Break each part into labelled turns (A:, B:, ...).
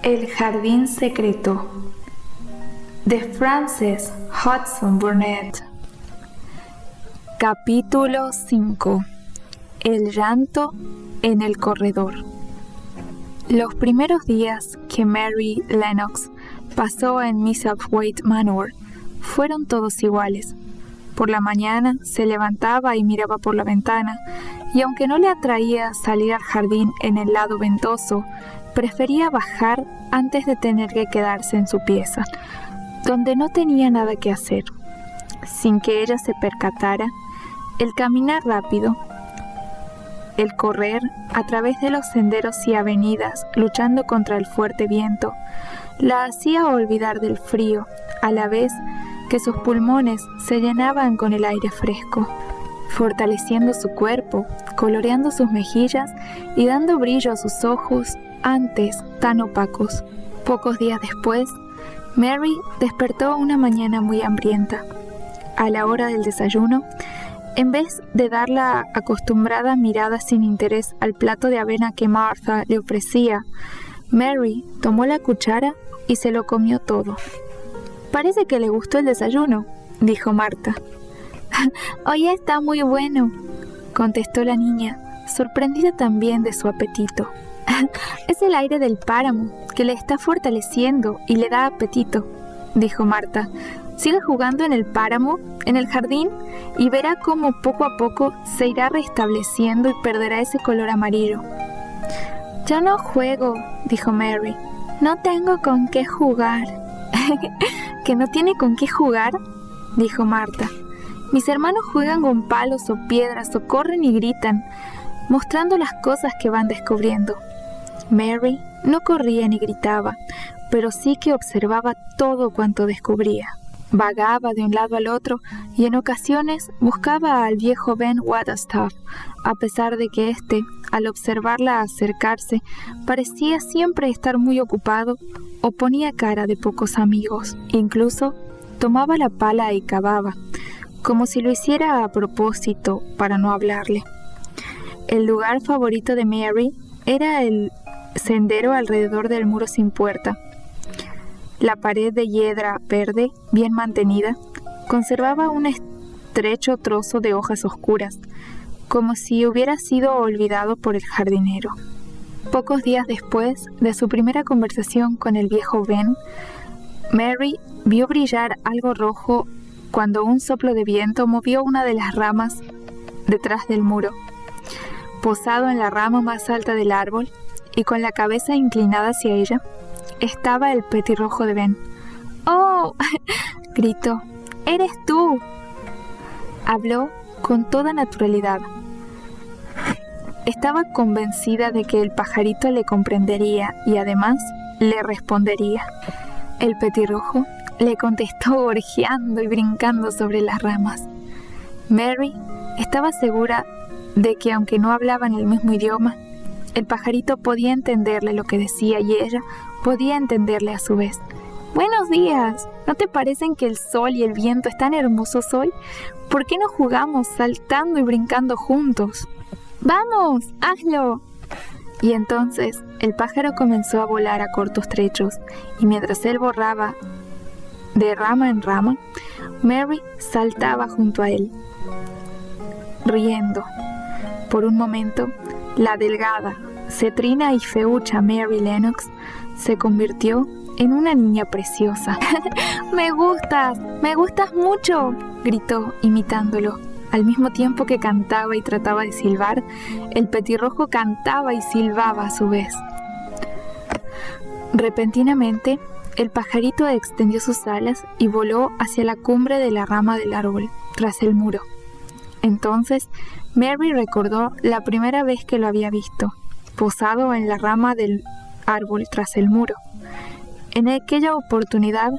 A: El jardín secreto de Frances Hodgson Burnett. Capítulo 5. El llanto en el corredor. Los primeros días que Mary Lennox pasó en Misselthwaite Manor fueron todos iguales. Por la mañana se levantaba y miraba por la ventana, y aunque no le atraía salir al jardín en el lado ventoso, prefería bajar antes de tener que quedarse en su pieza, donde no tenía nada que hacer. Sin que ella se percatara, el caminar rápido, el correr a través de los senderos y avenidas luchando contra el fuerte viento, la hacía olvidar del frío, a la vez que sus pulmones se llenaban con el aire fresco, fortaleciendo su cuerpo, coloreando sus mejillas y dando brillo a sus ojos antes tan opacos. Pocos días después, Mary despertó una mañana muy hambrienta. A la hora del desayuno, en vez de dar la acostumbrada mirada sin interés al plato de avena que Martha le ofrecía, Mary tomó la cuchara y se lo comió todo. «Parece que le gustó el desayuno», dijo Martha. «Hoy está muy bueno», contestó la niña, sorprendida también de su apetito. «Es el aire del páramo que le está fortaleciendo y le da apetito», dijo Martha. «Siga jugando en el páramo, en el jardín, y verá cómo poco a poco se irá restableciendo y perderá ese color amarillo». «Yo no juego», dijo Mary. «No tengo con qué jugar». «¿Que no tiene con qué jugar?», dijo Martha. «Mis hermanos juegan con palos o piedras o corren y gritan, mostrando las cosas que van descubriendo». Mary no corría ni gritaba, pero sí que observaba todo cuanto descubría. Vagaba de un lado al otro y en ocasiones buscaba al viejo Ben Weatherstaff, a pesar de que éste, al observarla acercarse, parecía siempre estar muy ocupado o ponía cara de pocos amigos. Incluso tomaba la pala y cavaba, como si lo hiciera a propósito para no hablarle. El lugar favorito de Mary era el sendero alrededor del muro sin puerta. La pared de hiedra verde, bien mantenida, conservaba un estrecho trozo de hojas oscuras, como si hubiera sido olvidado por el jardinero. Pocos días después de su primera conversación con el viejo Ben, Mary vio brillar algo rojo cuando un soplo de viento movió una de las ramas detrás del muro. Posado en la rama más alta del árbol y con la cabeza inclinada hacia ella, estaba el petirrojo de Ben. «¡Oh!», gritó. «¡Eres tú!». Habló con toda naturalidad. Estaba convencida de que el pajarito le comprendería y además le respondería. El petirrojo le contestó orjeando y brincando sobre las ramas. Mary estaba segura de que aunque no hablaban el mismo idioma, el pajarito podía entenderle lo que decía y ella podía entenderle a su vez. «Buenos días, ¿no te parecen que el sol y el viento están hermosos hoy? ¿Por qué no jugamos saltando y brincando juntos? ¡Vamos, hazlo!». Y entonces el pájaro comenzó a volar a cortos trechos, y mientras él borraba de rama en rama, Mary saltaba junto a él, riendo. Por un momento, la delgada, cetrina y feucha Mary Lennox se convirtió en una niña preciosa. «¡Me gustas mucho!», gritó, imitándolo. Al mismo tiempo que cantaba y trataba de silbar, el petirrojo cantaba y silbaba a su vez. Repentinamente, el pajarito extendió sus alas y voló hacia la cumbre de la rama del árbol, tras el muro. Entonces, Mary recordó la primera vez que lo había visto, posado en la rama del árbol tras el muro. En aquella oportunidad,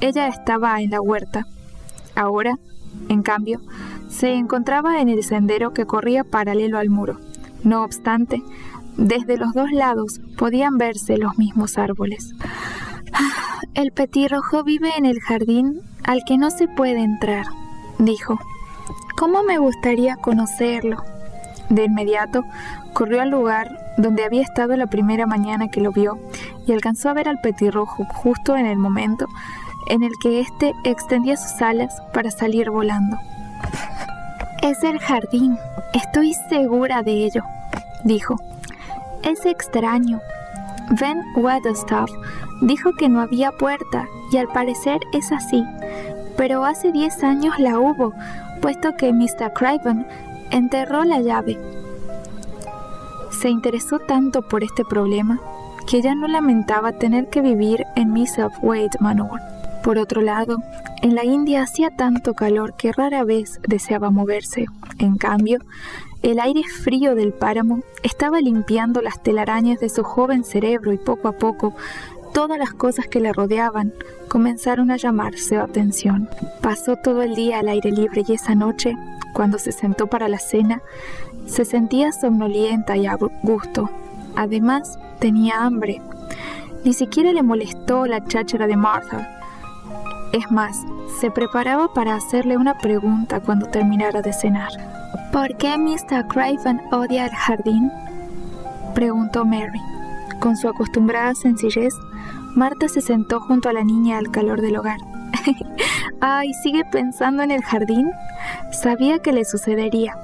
A: ella estaba en la huerta. Ahora, en cambio, se encontraba en el sendero que corría paralelo al muro. No obstante, desde los dos lados podían verse los mismos árboles. «El petirrojo vive en el jardín al que no se puede entrar», dijo. «¿Cómo me gustaría conocerlo?». De inmediato corrió al lugar donde había estado la primera mañana que lo vio y alcanzó a ver al petirrojo justo en el momento en el que éste extendía sus alas para salir volando. «Es el jardín, estoy segura de ello», dijo. «Es extraño. Ben Weatherstaff dijo que no había puerta y al parecer es así, pero hace 10 años la hubo, puesto que Mr. Craven enterró la llave». Se interesó tanto por este problema que ya no lamentaba tener que vivir en Misselthwaite Manor. Por otro lado, en la India hacía tanto calor que rara vez deseaba moverse. En cambio, el aire frío del páramo estaba limpiando las telarañas de su joven cerebro y poco a poco todas las cosas que le rodeaban comenzaron a llamarse atención. Pasó todo el día al aire libre y esa noche, cuando se sentó para la cena, se sentía somnolienta y a gusto. Además, tenía hambre. Ni siquiera le molestó la cháchara de Martha. Es más, se preparaba para hacerle una pregunta cuando terminara de cenar. «¿Por qué Mr. Craven odia el jardín?», preguntó Mary. Con su acostumbrada sencillez, Marta se sentó junto a la niña al calor del hogar. «Ay, ¿sigue pensando en el jardín? Sabía que le sucedería.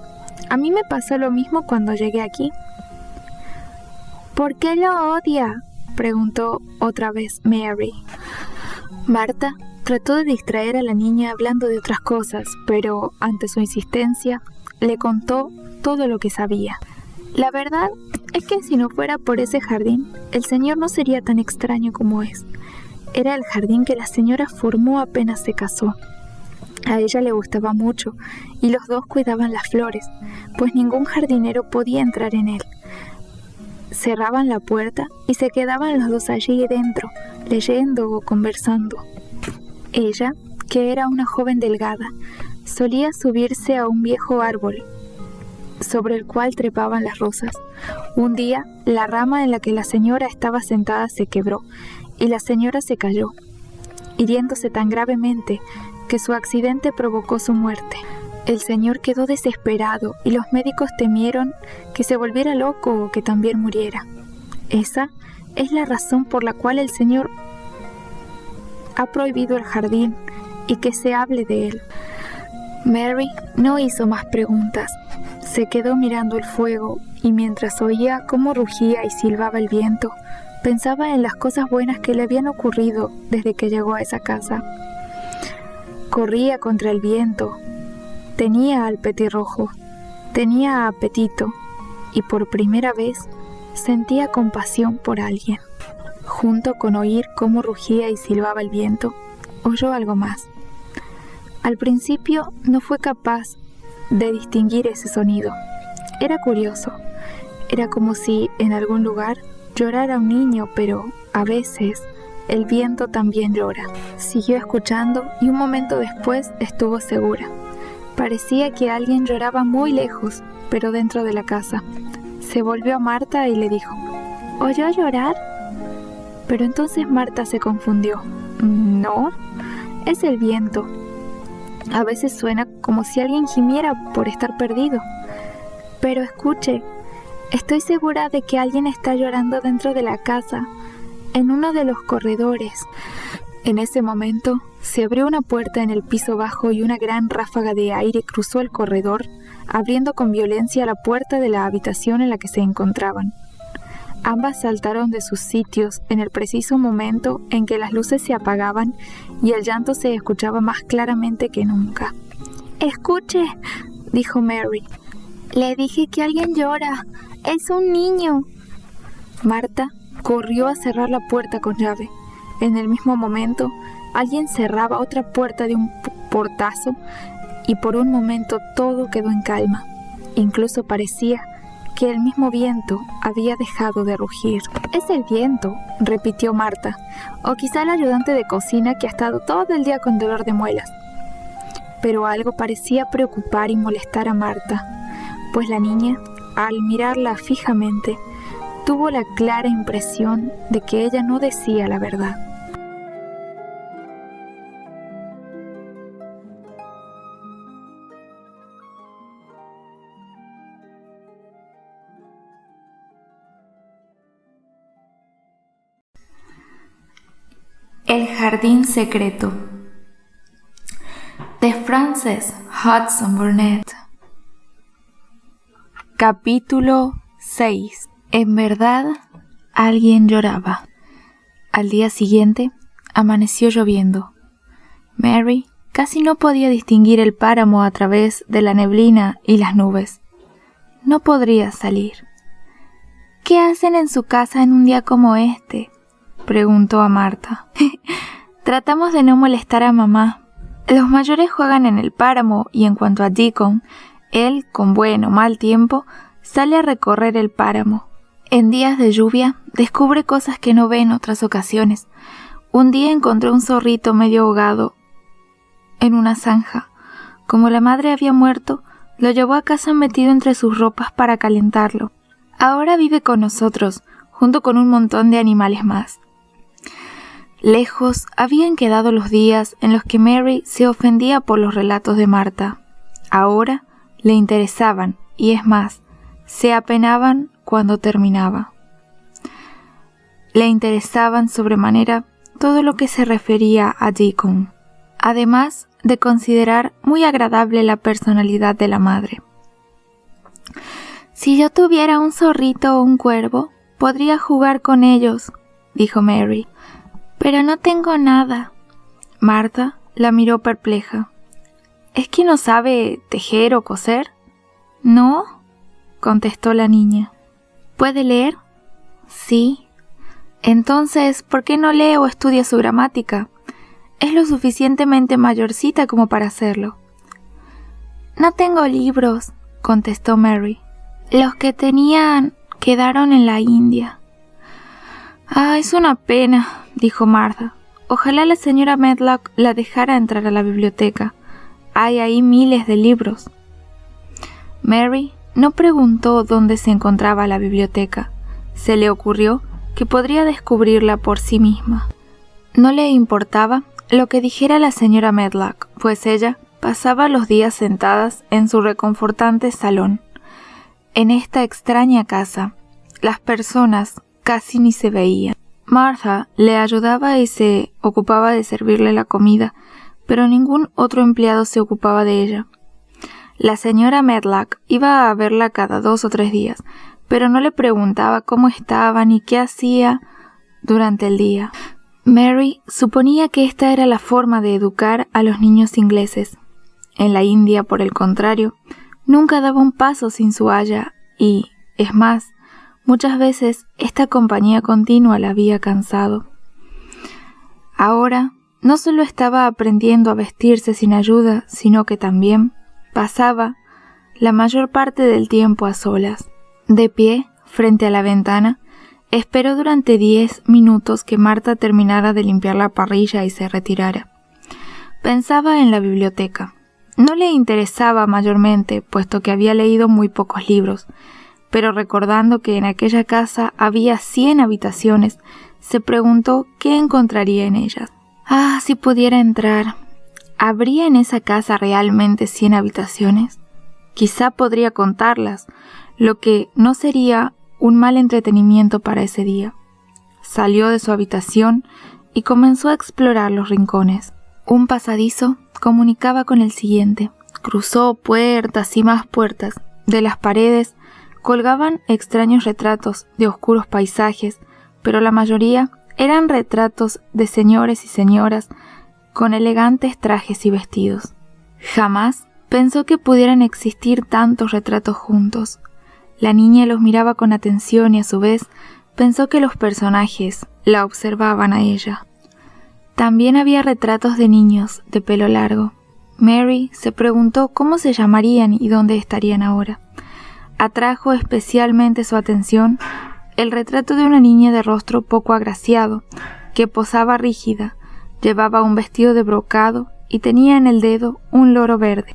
A: A mí me pasó lo mismo cuando llegué aquí». «¿Por qué lo odia?», preguntó otra vez Mary. Marta trató de distraer a la niña hablando de otras cosas, pero ante su insistencia, le contó todo lo que sabía. «La verdad es que si no fuera por ese jardín, el señor no sería tan extraño como es. Era el jardín que la señora formó apenas se casó. A ella le gustaba mucho y los dos cuidaban las flores, pues ningún jardinero podía entrar en él. Cerraban la puerta y se quedaban los dos allí dentro, leyendo o conversando. Ella, que era una joven delgada, solía subirse a un viejo árbol sobre el cual trepaban las rosas. Un día, la rama en la que la señora estaba sentada se quebró y la señora se cayó, hiriéndose tan gravemente que su accidente provocó su muerte. El señor quedó desesperado y los médicos temieron que se volviera loco o que también muriera. Esa es la razón por la cual el señor ha prohibido el jardín y que se hable de él». Mary no hizo más preguntas. Se quedó mirando el fuego y mientras oía cómo rugía y silbaba el viento, pensaba en las cosas buenas que le habían ocurrido desde que llegó a esa casa. Corría contra el viento, tenía al petirrojo, tenía apetito y por primera vez sentía compasión por alguien. Junto con oír cómo rugía y silbaba el viento, oyó algo más. Al principio no fue capaz de distinguir ese sonido. Era curioso. Era como si en algún lugar llorara un niño, pero a veces el viento también llora. Siguió escuchando y un momento después estuvo segura. Parecía que alguien lloraba muy lejos, pero dentro de la casa. Se volvió a Marta y le dijo: «¿Oyó llorar?». Pero entonces Marta se confundió. «No, es el viento. A veces suena como si alguien gimiera por estar perdido. Pero escuche, estoy segura de que alguien está llorando dentro de la casa, en uno de los corredores». En ese momento, se abrió una puerta en el piso bajo y una gran ráfaga de aire cruzó el corredor, abriendo con violencia la puerta de la habitación en la que se encontraban. Ambas saltaron de sus sitios en el preciso momento en que las luces se apagaban y el llanto se escuchaba más claramente que nunca. «Escuche», dijo Mary. «Le dije que alguien llora. Es un niño». Marta corrió a cerrar la puerta con llave. En el mismo momento, alguien cerraba otra puerta de un portazo y por un momento todo quedó en calma. Incluso parecía que el mismo viento había dejado de rugir. «Es el viento», repitió Marta, «o quizá el ayudante de cocina que ha estado todo el día con dolor de muelas». Pero algo parecía preocupar y molestar a Marta, pues la niña, al mirarla fijamente, tuvo la clara impresión de que ella no decía la verdad. El jardín secreto de Frances Hodgson Burnett. Capítulo 6. En verdad, alguien lloraba. Al día siguiente, amaneció lloviendo. Mary casi no podía distinguir el páramo a través de la neblina y las nubes. No podría salir. ¿Qué hacen en su casa en un día como este?, preguntó a Marta. Tratamos de no molestar a mamá. Los mayores juegan en el páramo y en cuanto a Deacon, él, con buen o mal tiempo, sale a recorrer el páramo. En días de lluvia, descubre cosas que no ve en otras ocasiones. Un día encontró un zorrito medio ahogado en una zanja. Como la madre había muerto, lo llevó a casa metido entre sus ropas para calentarlo. Ahora vive con nosotros, junto con un montón de animales más. Lejos habían quedado los días en los que Mary se ofendía por los relatos de Marta. Ahora le interesaban, y es más, se apenaban cuando terminaba. Le interesaban sobremanera todo lo que se refería a Deacon, además de considerar muy agradable la personalidad de la madre. «Si yo tuviera un zorrito o un cuervo, podría jugar con ellos», dijo Mary. «Pero no tengo nada». Marta la miró perpleja. «¿Es que no sabe tejer o coser?» «No», contestó la niña. «¿Puede leer?» «Sí». «Entonces, ¿por qué no lee o estudia su gramática? Es lo suficientemente mayorcita como para hacerlo». «No tengo libros», contestó Mary. «Los que tenían quedaron en la India». «Ah, es una pena», dijo Martha. «Ojalá la señora Medlock la dejara entrar a la biblioteca. Hay ahí miles de libros». Mary no preguntó dónde se encontraba la biblioteca. Se le ocurrió que podría descubrirla por sí misma. No le importaba lo que dijera la señora Medlock, pues ella pasaba los días sentadas en su reconfortante salón. En esta extraña casa, las personas casi ni se veían. Martha le ayudaba y se ocupaba de servirle la comida, pero ningún otro empleado se ocupaba de ella. La señora Medlock iba a verla cada 2 o 3 días, pero no le preguntaba cómo estaba ni qué hacía durante el día. Mary suponía que esta era la forma de educar a los niños ingleses. En la India, por el contrario, nunca daba un paso sin su aya y, es más, muchas veces esta compañía continua la había cansado. Ahora no solo estaba aprendiendo a vestirse sin ayuda, sino que también pasaba la mayor parte del tiempo a solas. De pie, frente a la ventana, esperó durante 10 minutos que Marta terminara de limpiar la parrilla y se retirara. Pensaba en la biblioteca. No le interesaba mayormente, puesto que había leído muy pocos libros, pero recordando que en aquella casa había 100 habitaciones, se preguntó qué encontraría en ellas. Ah, si pudiera entrar. ¿Habría en esa casa realmente 100 habitaciones? Quizá podría contarlas, lo que no sería un mal entretenimiento para ese día. Salió de su habitación y comenzó a explorar los rincones. Un pasadizo comunicaba con el siguiente. Cruzó puertas y más puertas. De las paredes colgaban extraños retratos de oscuros paisajes, pero la mayoría eran retratos de señores y señoras con elegantes trajes y vestidos. Jamás pensó que pudieran existir tantos retratos juntos. La niña los miraba con atención y a su vez pensó que los personajes la observaban a ella. También había retratos de niños de pelo largo. Mary se preguntó cómo se llamarían y dónde estarían ahora. Atrajo especialmente su atención el retrato de una niña de rostro poco agraciado, que posaba rígida, llevaba un vestido de brocado y tenía en el dedo un loro verde.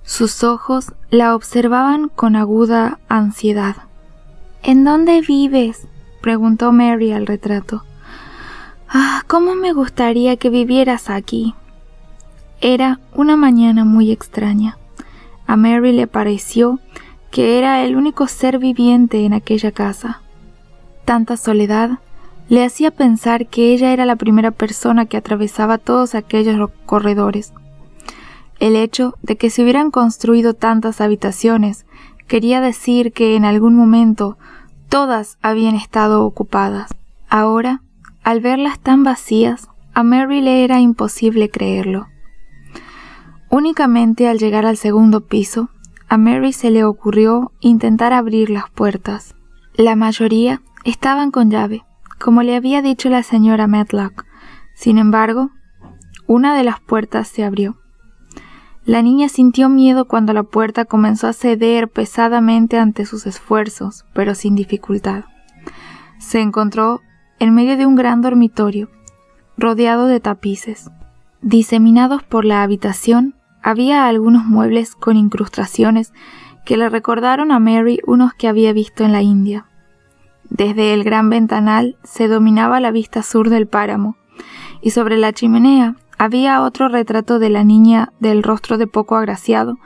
A: Sus ojos la observaban con aguda ansiedad. «¿En dónde vives?», preguntó Mary al retrato. «Ah, cómo me gustaría que vivieras aquí». Era una mañana muy extraña. A Mary le pareció que era el único ser viviente en aquella casa. Tanta soledad le hacía pensar que ella era la primera persona que atravesaba todos aquellos corredores. El hecho de que se hubieran construido tantas habitaciones quería decir que en algún momento todas habían estado ocupadas. Ahora, al verlas tan vacías, a Mary le era imposible creerlo. Únicamente al llegar al segundo piso, a Mary se le ocurrió intentar abrir las puertas. La mayoría estaban con llave, como le había dicho la señora Medlock. Sin embargo, una de las puertas se abrió. La niña sintió miedo cuando la puerta comenzó a ceder pesadamente ante sus esfuerzos, pero sin dificultad. Se encontró en medio de un gran dormitorio, rodeado de tapices. Diseminados por la habitación, había algunos muebles con incrustaciones que le recordaron a Mary unos que había visto en la India. Desde el gran ventanal se dominaba la vista sur del páramo, y sobre la chimenea había otro retrato de la niña del rostro de poco agraciado,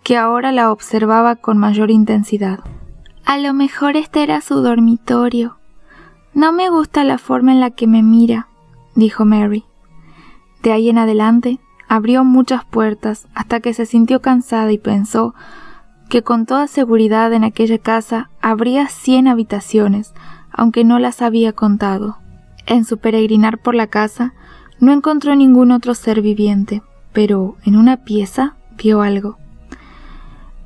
A: que ahora la observaba con mayor intensidad. A lo mejor este era su dormitorio. No me gusta la forma en la que me mira, dijo Mary. De ahí en adelante, abrió muchas puertas hasta que se sintió cansada y pensó que con toda seguridad en aquella casa habría 100 habitaciones, aunque no las había contado. En su peregrinar por la casa, no encontró ningún otro ser viviente, pero en una pieza vio algo.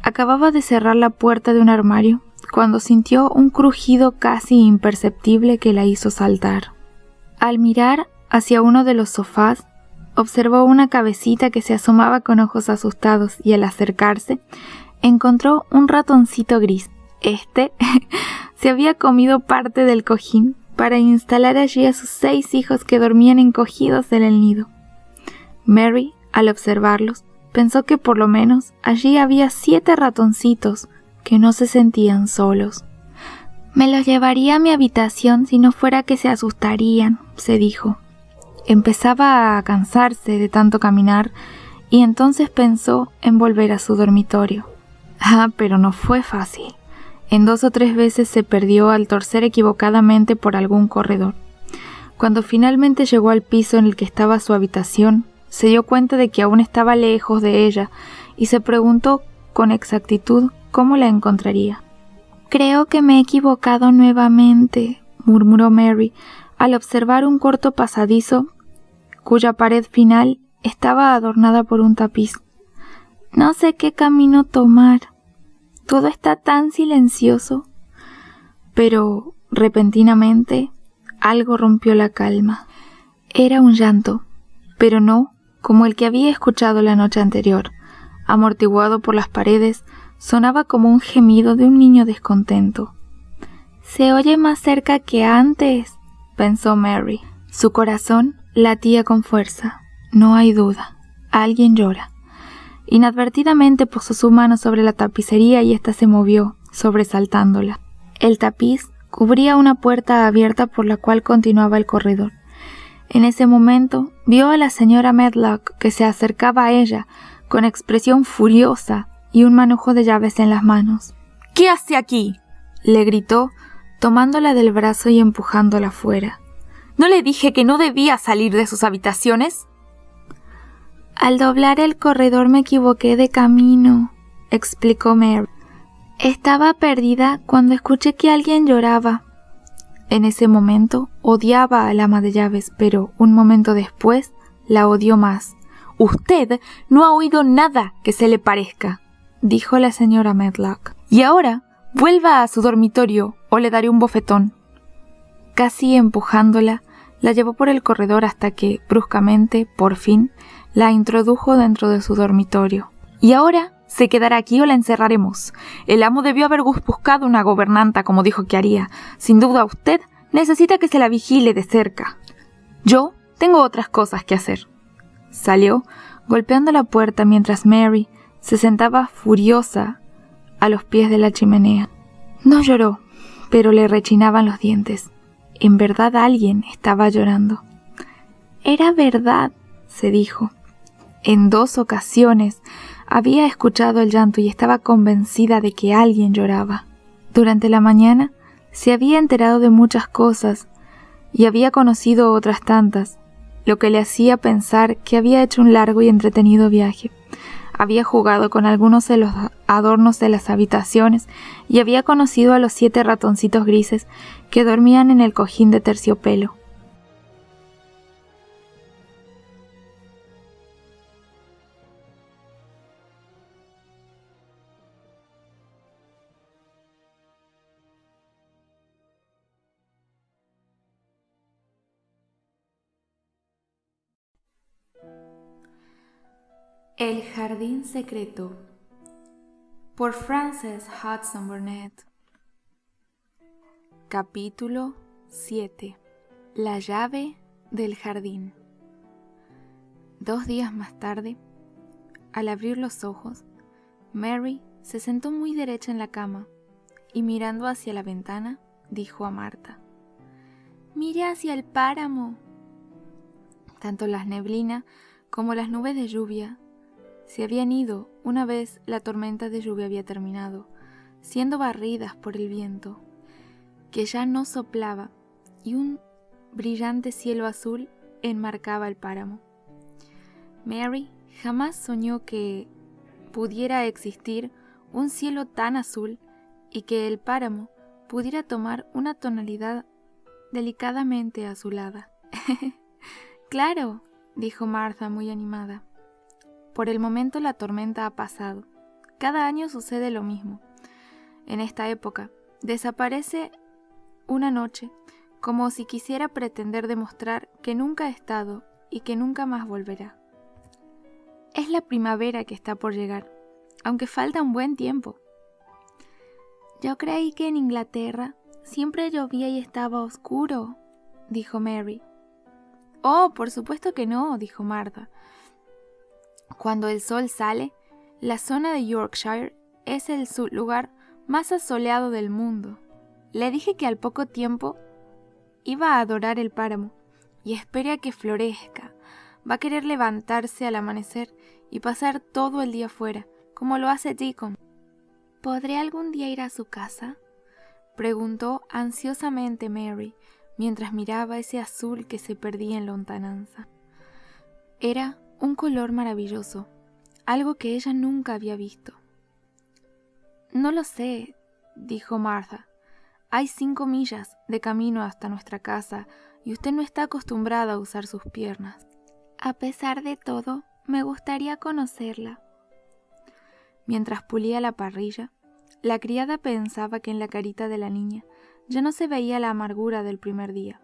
A: Acababa de cerrar la puerta de un armario cuando sintió un crujido casi imperceptible que la hizo saltar. Al mirar hacia uno de los sofás, observó una cabecita que se asomaba con ojos asustados y al acercarse, encontró un ratoncito gris. Este se había comido parte del cojín para instalar allí a sus 6 hijos que dormían encogidos en el nido. Mary, al observarlos, pensó que por lo menos allí había 7 ratoncitos que no se sentían solos. «Me los llevaría a mi habitación si no fuera que se asustarían», se dijo. Empezaba a cansarse de tanto caminar y entonces pensó en volver a su dormitorio. Pero no fue fácil. En 2 o 3 veces se perdió al torcer equivocadamente por algún corredor. Cuando finalmente llegó al piso en el que estaba su habitación, se dio cuenta de que aún estaba lejos de ella y se preguntó con exactitud cómo la encontraría. «Creo que me he equivocado nuevamente», murmuró Mary, al observar un corto pasadizo cuya pared final estaba adornada por un tapiz. «No sé qué camino tomar. Todo está tan silencioso». Pero, repentinamente, algo rompió la calma. Era un llanto, pero no como el que había escuchado la noche anterior. Amortiguado por las paredes, sonaba como un gemido de un niño descontento. «Se oye más cerca que antes», pensó Mary. Su corazón latía con fuerza. No hay duda. Alguien llora. Inadvertidamente posó su mano sobre la tapicería y ésta se movió, sobresaltándola. El tapiz cubría una puerta abierta por la cual continuaba el corredor. En ese momento vio a la señora Medlock que se acercaba a ella con expresión furiosa y un manojo de llaves en las manos. «¿Qué hace aquí?», le gritó, tomándola del brazo y empujándola fuera. «¿No le dije que no debía salir de sus habitaciones?». «Al doblar el corredor me equivoqué de camino», explicó Mary. «Estaba perdida cuando escuché que alguien lloraba». En ese momento odiaba al ama de llaves, pero un momento después la odió más. «Usted no ha oído nada que se le parezca», dijo la señora Medlock. «Y ahora vuelva a su dormitorio o le daré un bofetón». Casi empujándola, la llevó por el corredor hasta que, bruscamente, por fin, la introdujo dentro de su dormitorio. «Y ahora se quedará aquí o la encerraremos. El amo debió haber buscado una gobernanta como dijo que haría. Sin duda usted necesita que se la vigile de cerca. Yo tengo otras cosas que hacer». Salió, golpeando la puerta mientras Mary se sentaba furiosa a los pies de la chimenea. No lloró, pero le rechinaban los dientes. En verdad alguien estaba llorando. «Era verdad», se dijo. En 2 ocasiones había escuchado el llanto y estaba convencida de que alguien lloraba. Durante la mañana se había enterado de muchas cosas y había conocido otras tantas, lo que le hacía pensar que había hecho un largo y entretenido viaje. Había jugado con algunos de los adornos de las habitaciones y había conocido a los 7 ratoncitos grises que dormían en el cojín de terciopelo. El jardín secreto, por Frances Hudson Burnett. Capítulo 7. La llave del jardín. 2 días más tarde, al abrir los ojos, Mary se sentó muy derecha en la cama y mirando hacia la ventana, dijo a Marta: «Mire hacia el páramo». Tanto las neblinas como las nubes de lluvia se habían ido una vez la tormenta de lluvia había terminado, siendo barridas por el viento, que ya no soplaba, y un brillante cielo azul enmarcaba el páramo. Mary jamás soñó que pudiera existir un cielo tan azul y que el páramo pudiera tomar una tonalidad delicadamente azulada. «Claro», dijo Martha muy animada. «Por el momento la tormenta ha pasado. Cada año sucede lo mismo. En esta época desaparece una noche, como si quisiera pretender demostrar que nunca ha estado y que nunca más volverá. Es la primavera que está por llegar, aunque falta un buen tiempo». «Yo creí que en Inglaterra siempre llovía y estaba oscuro», dijo Mary. «Oh, por supuesto que no», dijo Martha. «Cuando el sol sale, la zona de Yorkshire es el lugar más asoleado del mundo. Le dije que al poco tiempo iba a adorar el páramo y espere a que florezca. Va a querer levantarse al amanecer y pasar todo el día fuera, como lo hace Deacon». «¿Podré algún día ir a su casa?», preguntó ansiosamente Mary, mientras miraba ese azul que se perdía en lontananza. Era un color maravilloso, algo que ella nunca había visto. «No lo sé», dijo Martha. «Hay 5 millas de camino hasta nuestra casa y usted no está acostumbrada a usar sus piernas». «A pesar de todo, me gustaría conocerla». Mientras pulía la parrilla, la criada pensaba que en la carita de la niña ya no se veía la amargura del primer día.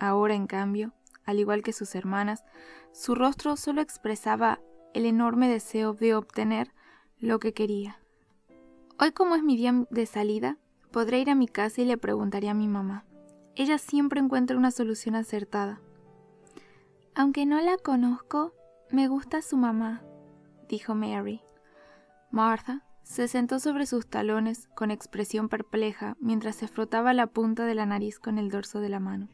A: Ahora, en cambio, al igual que sus hermanas, su rostro solo expresaba el enorme deseo de obtener lo que quería. «Hoy, como es mi día de salida, podré ir a mi casa y le preguntaré a mi mamá. Ella siempre encuentra una solución acertada». «Aunque no la conozco, me gusta su mamá», dijo Mary. Martha se sentó sobre sus talones con expresión perpleja mientras se frotaba la punta de la nariz con el dorso de la mano.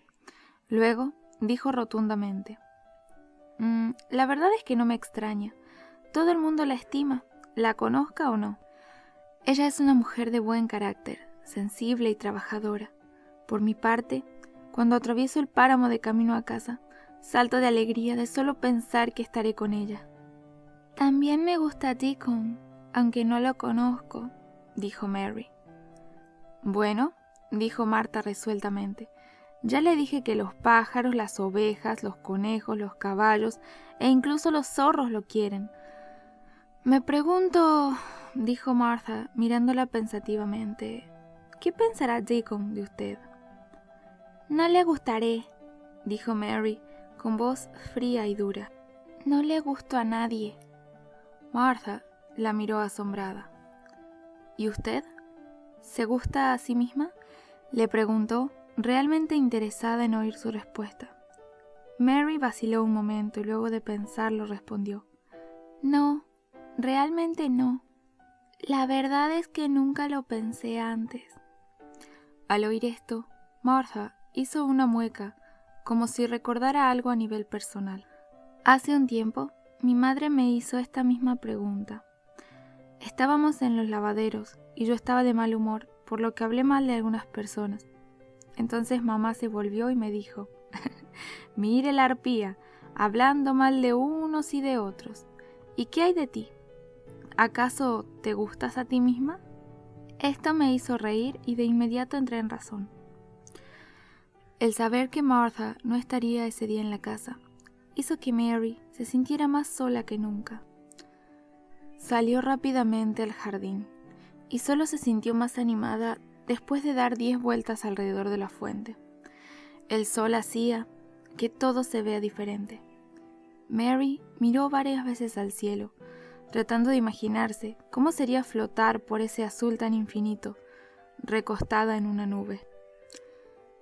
A: Luego dijo rotundamente: «La verdad es que no me extraña. Todo el mundo la estima, la conozca o no. Ella es una mujer de buen carácter, sensible y trabajadora. Por mi parte, cuando atravieso el páramo de camino a casa, salto de alegría de solo pensar que estaré con ella». «También me gusta Deacon, aunque no lo conozco», dijo Mary. «Bueno», dijo Martha resueltamente, «ya le dije que los pájaros, las ovejas, los conejos, los caballos e incluso los zorros lo quieren. Me pregunto», dijo Martha mirándola pensativamente, «¿qué pensará Deacon de usted?» «No le gustaré», dijo Mary con voz fría y dura. «No le gusto a nadie». Martha la miró asombrada. «¿Y usted? ¿Se gusta a sí misma?», le preguntó, realmente interesada en oír su respuesta. Mary vaciló un momento y luego de pensarlo respondió: «No, realmente no. La verdad es que nunca lo pensé antes». Al oír esto, Martha hizo una mueca, como si recordara algo a nivel personal. «Hace un tiempo, mi madre me hizo esta misma pregunta. Estábamos en los lavaderos y yo estaba de mal humor, por lo que hablé mal de algunas personas. Entonces mamá se volvió y me dijo: Mire la arpía, hablando mal de unos y de otros. ¿Y qué hay de ti? ¿Acaso te gustas a ti misma? Esto me hizo reír y de inmediato entré en razón. El saber que Martha no estaría ese día en la casa hizo que Mary se sintiera más sola que nunca. Salió rápidamente al jardín y solo se sintió más animada después de dar 10 vueltas alrededor de la fuente. El sol hacía que todo se vea diferente. Mary miró varias veces al cielo, tratando de imaginarse cómo sería flotar por ese azul tan infinito, recostada en una nube.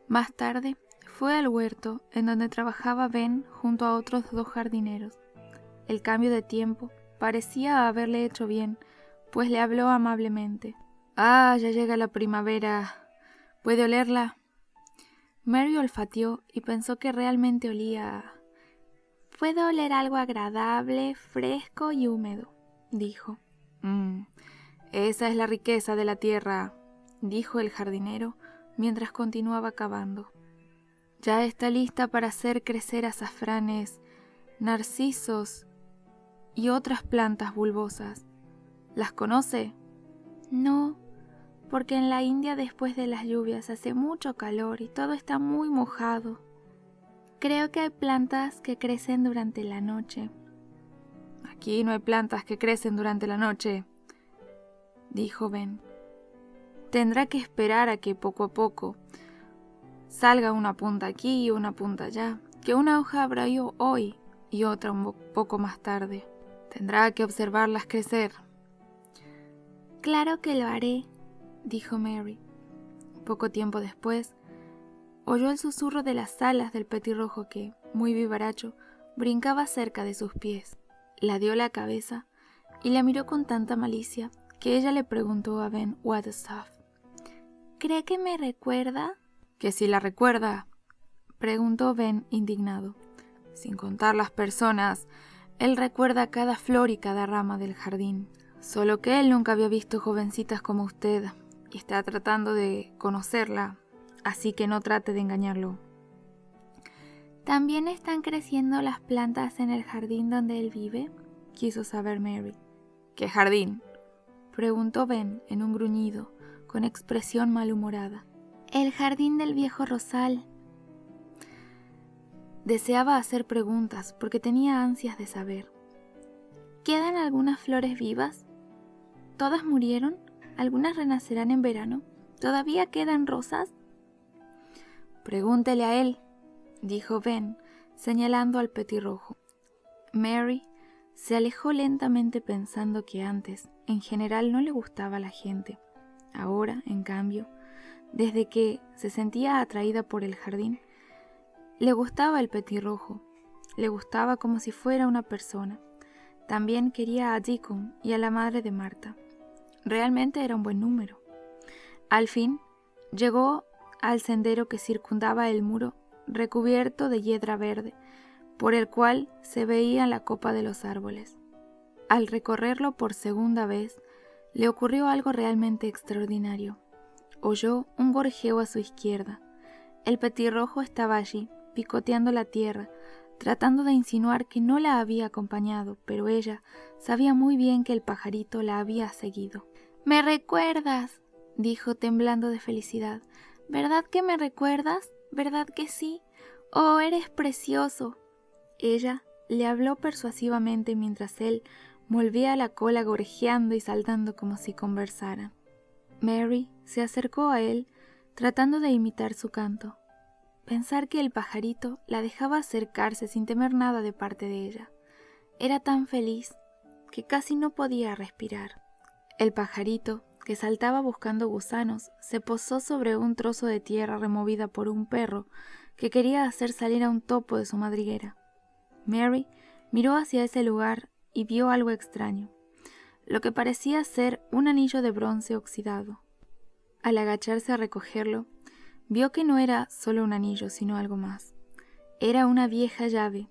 A: Más tarde, fue al huerto en donde trabajaba Ben junto a otros 2 jardineros. El cambio de tiempo parecía haberle hecho bien, pues le habló amablemente. «Ah, ya llega la primavera. ¿Puede olerla?» Mary olfateó y pensó que realmente olía. «Puedo oler algo agradable, fresco y húmedo», dijo. Esa es la riqueza de la tierra», dijo el jardinero mientras continuaba cavando. «Ya está lista para hacer crecer azafranes, narcisos y otras plantas bulbosas. ¿Las conoce?» «No, porque en la India después de las lluvias hace mucho calor y todo está muy mojado. Creo que hay plantas que crecen durante la noche». «Aquí no hay plantas que crecen durante la noche», dijo Ben. «Tendrá que esperar a que poco a poco salga una punta aquí y una punta allá, que una hoja habrá hoy y otra un poco más tarde. Tendrá que observarlas crecer». «Claro que lo haré», dijo Mary. Poco tiempo después, oyó el susurro de las alas del petirrojo que, muy vivaracho, brincaba cerca de sus pies. La dio la cabeza y la miró con tanta malicia que ella le preguntó a Ben Wagstaff: «¿Cree que me recuerda?» «¿Que si la recuerda?», preguntó Ben indignado. «Sin contar las personas, él recuerda cada flor y cada rama del jardín. Solo que él nunca había visto jovencitas como usted y está tratando de conocerla, así que no trate de engañarlo». «¿También están creciendo las plantas en el jardín donde él vive?», quiso saber Mary. «¿Qué jardín?», preguntó Ben en un gruñido, con expresión malhumorada. «El jardín del viejo rosal». Deseaba hacer preguntas porque tenía ansias de saber. «¿Quedan algunas flores vivas? ¿Todas murieron? ¿Algunas renacerán en verano? ¿Todavía quedan rosas?» «Pregúntele a él», dijo Ben, señalando al petirrojo. Mary se alejó lentamente pensando que antes, en general, no le gustaba la gente. Ahora, en cambio, desde que se sentía atraída por el jardín, le gustaba el petirrojo, le gustaba como si fuera una persona. También quería a Deacon y a la madre de Marta. Realmente era un buen número. Al fin, llegó al sendero que circundaba el muro recubierto de hiedra verde, por el cual se veía la copa de los árboles. Al recorrerlo por segunda vez, le ocurrió algo realmente extraordinario. Oyó un gorjeo a su izquierda. El petirrojo estaba allí, picoteando la tierra, tratando de insinuar que no la había acompañado, pero ella sabía muy bien que el pajarito la había seguido. «¿Me recuerdas?», dijo temblando de felicidad. «¿Verdad que me recuerdas? ¿Verdad que sí? ¡Oh, eres precioso!». Ella le habló persuasivamente mientras él volvía la cola gorjeando y saltando como si conversaran. Mary se acercó a él tratando de imitar su canto. Pensar que el pajarito la dejaba acercarse sin temer nada de parte de ella. Era tan feliz que casi no podía respirar. El pajarito, que saltaba buscando gusanos, se posó sobre un trozo de tierra removida por un perro que quería hacer salir a un topo de su madriguera. Mary miró hacia ese lugar y vio algo extraño, lo que parecía ser un anillo de bronce oxidado. Al agacharse a recogerlo, vio que no era solo un anillo, sino algo más. Era una vieja llave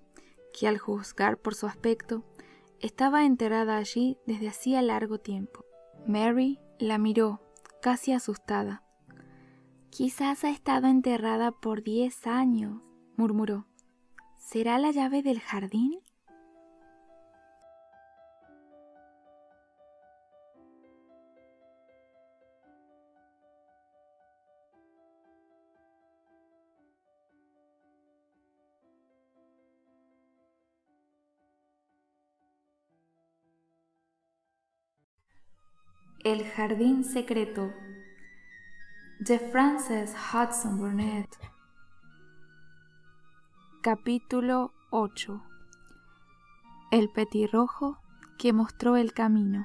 A: que, al juzgar por su aspecto, estaba enterrada allí desde hacía largo tiempo. Mary la miró, casi asustada. «Quizás ha estado enterrada por 10 años», murmuró. ¿Será la llave del jardín? El jardín secreto de Frances Hudson Burnett. Capítulo 8. El petirrojo que mostró el camino.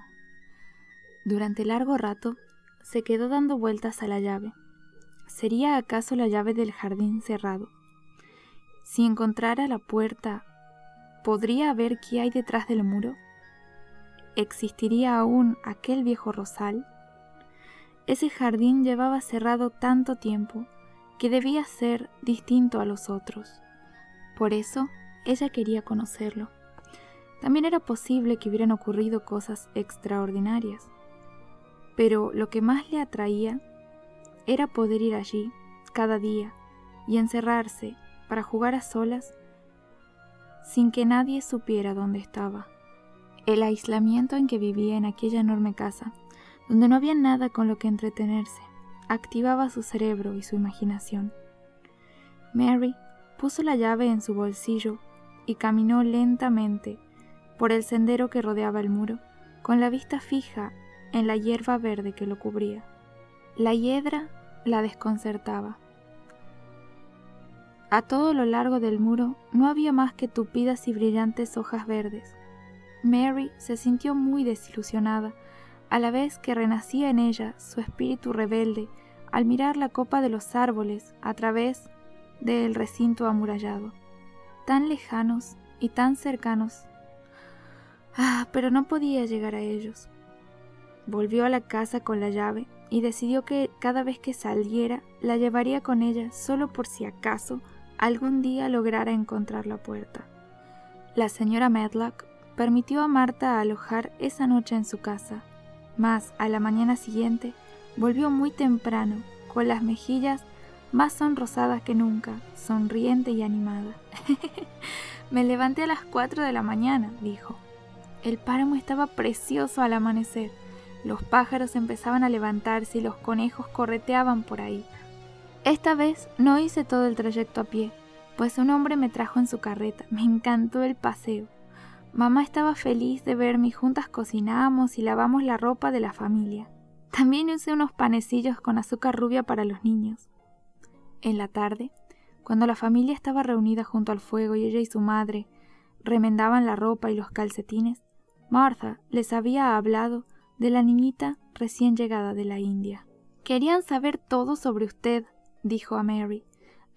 A: Durante largo rato se quedó dando vueltas a la llave. ¿Sería acaso la llave del jardín cerrado? Si encontrara la puerta, ¿podría ver qué hay detrás del muro? ¿Existiría aún aquel viejo rosal? Ese jardín llevaba cerrado tanto tiempo que debía ser distinto a los otros. Por eso, ella quería conocerlo. También era posible que hubieran ocurrido cosas extraordinarias. Pero lo que más le atraía era poder ir allí cada día y encerrarse para jugar a solas sin que nadie supiera dónde estaba. El aislamiento en que vivía en aquella enorme casa, donde no había nada con lo que entretenerse, activaba su cerebro y su imaginación. Mary puso la llave en su bolsillo y caminó lentamente por el sendero que rodeaba el muro, con la vista fija en la hierba verde que lo cubría. La hiedra la desconcertaba. A todo lo largo del muro no había más que tupidas y brillantes hojas verdes. Mary se sintió muy desilusionada, a la vez que renacía en ella su espíritu rebelde al mirar la copa de los árboles a través del recinto amurallado. Tan lejanos y tan cercanos. Pero no podía llegar a ellos. Volvió a la casa con la llave y decidió que cada vez que saliera la llevaría con ella solo por si acaso algún día lograra encontrar la puerta. La señora Medlock permitió a Marta alojar esa noche en su casa, mas a la mañana siguiente volvió muy temprano, con las mejillas más sonrosadas que nunca, sonriente y animada. Me levanté a las 4 de la mañana, dijo. El páramo estaba precioso al amanecer. Los pájaros empezaban a levantarse y los conejos correteaban por ahí. Esta vez no hice todo el trayecto a pie, pues un hombre me trajo en su carreta. Me encantó el paseo. Mamá estaba feliz de verme y juntas cocinamos y lavamos la ropa de la familia. También hice unos panecillos con azúcar rubia para los niños. En la tarde, cuando la familia estaba reunida junto al fuego y ella y su madre remendaban la ropa y los calcetines, Martha les había hablado de la niñita recién llegada de la India. Querían saber todo sobre usted, dijo a Mary,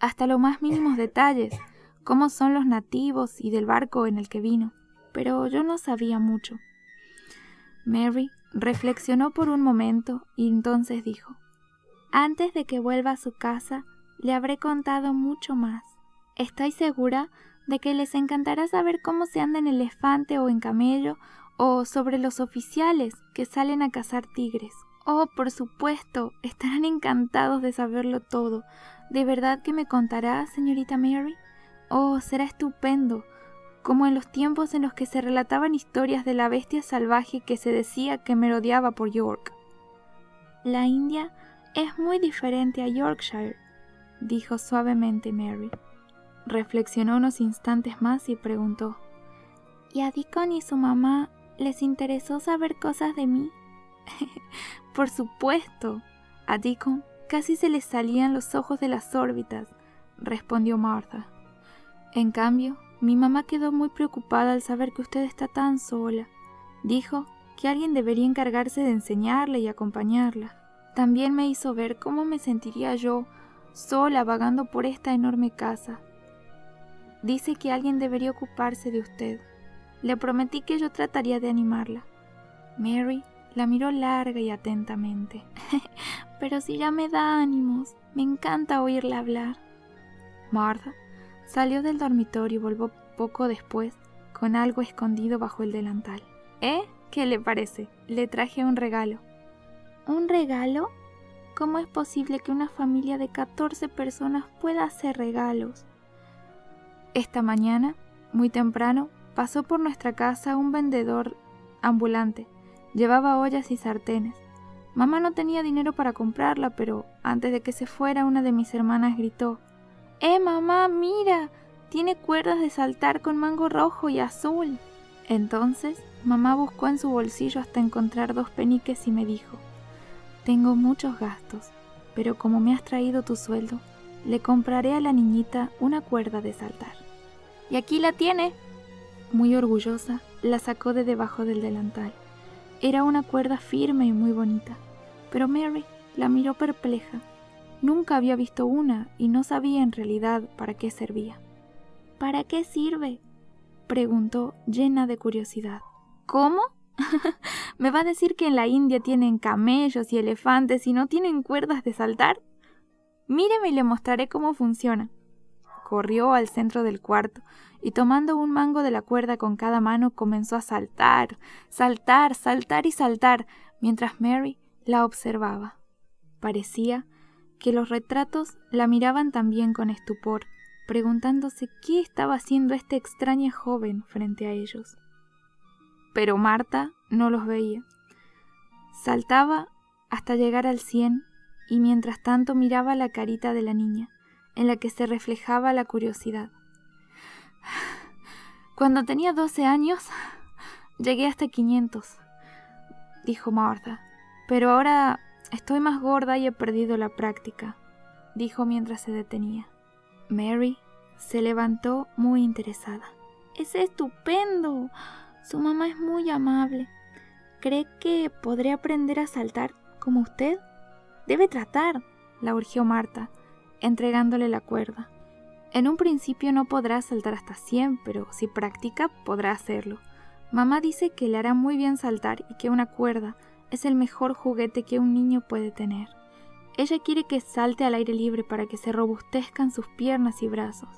A: hasta los más mínimos detalles, cómo son los nativos y del barco en el que vino. Pero yo no sabía mucho. Mary reflexionó por un momento y entonces dijo: antes de que vuelva a su casa, le habré contado mucho más. Estoy segura de que les encantará saber cómo se anda en elefante o en camello, o sobre los oficiales que salen a cazar tigres. Oh, por supuesto, estarán encantados de saberlo todo. ¿De verdad que me contará, señorita Mary? Oh, será estupendo, como en los tiempos en los que se relataban historias de la bestia salvaje que se decía que merodeaba por York. La India es muy diferente a Yorkshire, dijo suavemente Mary. Reflexionó unos instantes más y preguntó: ¿y a Deacon y su mamá les interesó saber cosas de mí? Por supuesto. A Deacon casi se le salían los ojos de las órbitas, respondió Martha. En cambio, mi mamá quedó muy preocupada al saber que usted está tan sola. Dijo que alguien debería encargarse de enseñarle y acompañarla. También me hizo ver cómo me sentiría yo, sola vagando por esta enorme casa. Dice que alguien debería ocuparse de usted. Le prometí que yo trataría de animarla. Mary la miró larga y atentamente. Pero si ya me da ánimos, me encanta oírla hablar. Martha salió del dormitorio y volvió poco después con algo escondido bajo el delantal. ¿Qué le parece? Le traje un regalo. ¿Un regalo? ¿Cómo es posible que una familia de 14 personas pueda hacer regalos? Esta mañana, muy temprano, pasó por nuestra casa un vendedor ambulante. Llevaba ollas y sartenes. Mamá no tenía dinero para comprarla, pero antes de que se fuera, una de mis hermanas gritó: mamá, mira, tiene cuerdas de saltar con mango rojo y azul. Entonces, mamá buscó en su bolsillo hasta encontrar 2 peniques y me dijo: tengo muchos gastos, pero como me has traído tu sueldo, le compraré a la niñita una cuerda de saltar. Y aquí la tiene. Muy orgullosa, la sacó de debajo del delantal. Era una cuerda firme y muy bonita, pero Mary la miró perpleja. Nunca había visto una y no sabía en realidad para qué servía. ¿Para qué sirve?, preguntó, llena de curiosidad. ¿Cómo? ¿Me va a decir que en la India tienen camellos y elefantes y no tienen cuerdas de saltar? Míreme y le mostraré cómo funciona. Corrió al centro del cuarto y tomando un mango de la cuerda con cada mano comenzó a saltar, saltar, saltar y saltar, mientras Mary la observaba. Parecía que los retratos la miraban también con estupor, preguntándose qué estaba haciendo esta extraña joven frente a ellos. Pero Marta no los veía. Saltaba hasta llegar al 100 y mientras tanto miraba la carita de la niña, en la que se reflejaba la curiosidad. Cuando tenía 12 años, llegué hasta 500, dijo Martha, pero ahora estoy más gorda y he perdido la práctica, dijo mientras se detenía. Mary se levantó muy interesada. ¡Es estupendo! Su mamá es muy amable. ¿Cree que podré aprender a saltar como usted? Debe tratar, la urgió Marta, entregándole la cuerda. En un principio no podrá saltar hasta 100, pero si practica podrá hacerlo. Mamá dice que le hará muy bien saltar y que una cuerda es el mejor juguete que un niño puede tener. Ella quiere que salte al aire libre para que se robustezcan sus piernas y brazos.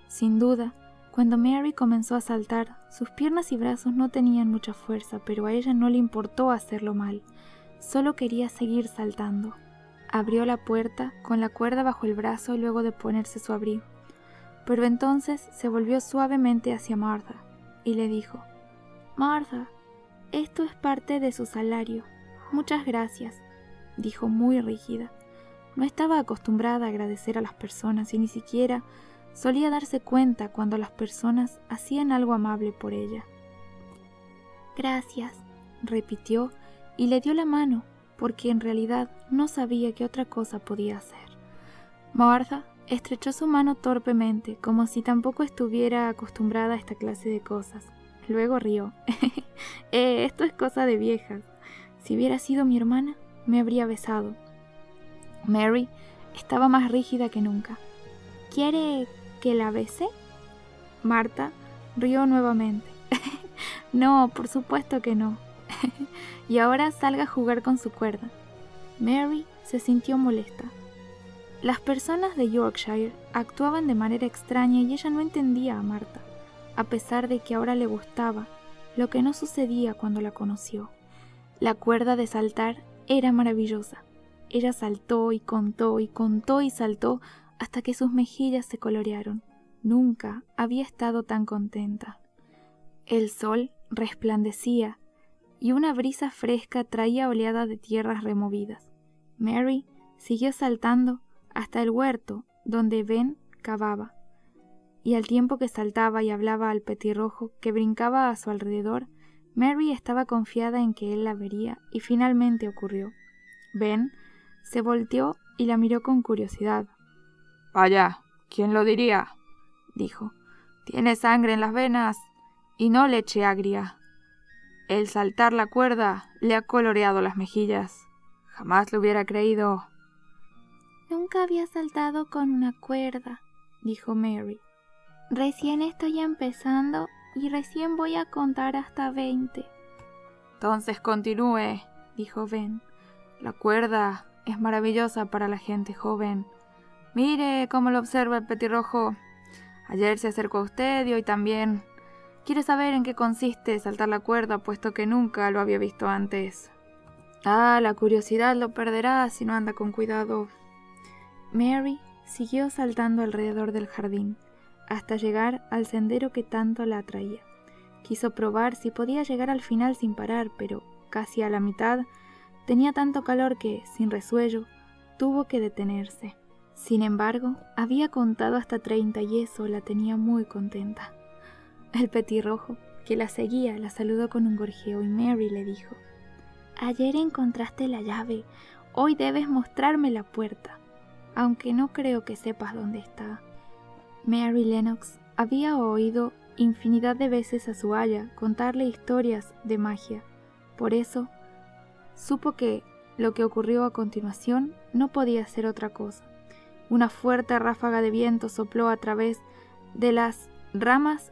A: Sin duda, cuando Mary comenzó a saltar, sus piernas y brazos no tenían mucha fuerza, pero a ella no le importó hacerlo mal. Solo quería seguir saltando. Abrió la puerta con la cuerda bajo el brazo luego de ponerse su abrigo. Pero entonces se volvió suavemente hacia Martha y le dijo: «Martha, esto es parte de su salario. Muchas gracias», dijo muy rígida. No estaba acostumbrada a agradecer a las personas y ni siquiera solía darse cuenta cuando las personas hacían algo amable por ella. «Gracias», repitió y le dio la mano, porque en realidad no sabía qué otra cosa podía hacer. Martha estrechó su mano torpemente, como si tampoco estuviera acostumbrada a esta clase de cosas. Luego rió. Esto es cosa de viejas. Si hubiera sido mi hermana, me habría besado. Mary estaba más rígida que nunca. «¿Quiere que la bese?» Marta rió nuevamente. «No, por supuesto que no. Y ahora salga a jugar con su cuerda». Mary se sintió molesta. Las personas de Yorkshire actuaban de manera extraña y ella no entendía a Marta, a pesar de que ahora le gustaba, lo que no sucedía cuando la conoció. La cuerda de saltar era maravillosa. Ella saltó y contó y contó y saltó hasta que sus mejillas se colorearon. Nunca había estado tan contenta. El sol resplandecía y una brisa fresca traía oleadas de tierras removidas. Mary siguió saltando hasta el huerto donde Ben cavaba, y al tiempo que saltaba y hablaba al petirrojo que brincaba a su alrededor, Mary estaba confiada en que él la vería, y finalmente ocurrió. Ben se volteó y la miró con curiosidad. «Vaya, ¿quién lo diría?», dijo. «Tiene sangre en las venas y no leche agria. El saltar la cuerda le ha coloreado las mejillas. Jamás lo hubiera creído». «Nunca había saltado con una cuerda», dijo Mary. «Recién estoy empezando y recién voy a contar hasta 20. «Entonces continúe», dijo Ben. «La cuerda es maravillosa para la gente joven. Mire cómo lo observa el petirrojo. Ayer se acercó a usted y hoy también. Quiere saber en qué consiste saltar la cuerda, puesto que nunca lo había visto antes. La curiosidad lo perderá si no anda con cuidado». Mary siguió saltando alrededor del jardín, hasta llegar al sendero que tanto la atraía. Quiso probar si podía llegar al final sin parar, pero casi a la mitad tenía tanto calor que, sin resuello, tuvo que detenerse. Sin embargo, había contado hasta 30 y eso la tenía muy contenta. El petirrojo, que la seguía, la saludó con un gorjeo y Mary le dijo: «Ayer encontraste la llave, hoy debes mostrarme la puerta, aunque no creo que sepas dónde está». Mary Lennox había oído infinidad de veces a su aya contarle historias de magia, por eso supo que lo que ocurrió a continuación no podía ser otra cosa. Una fuerte ráfaga de viento sopló a través de las ramas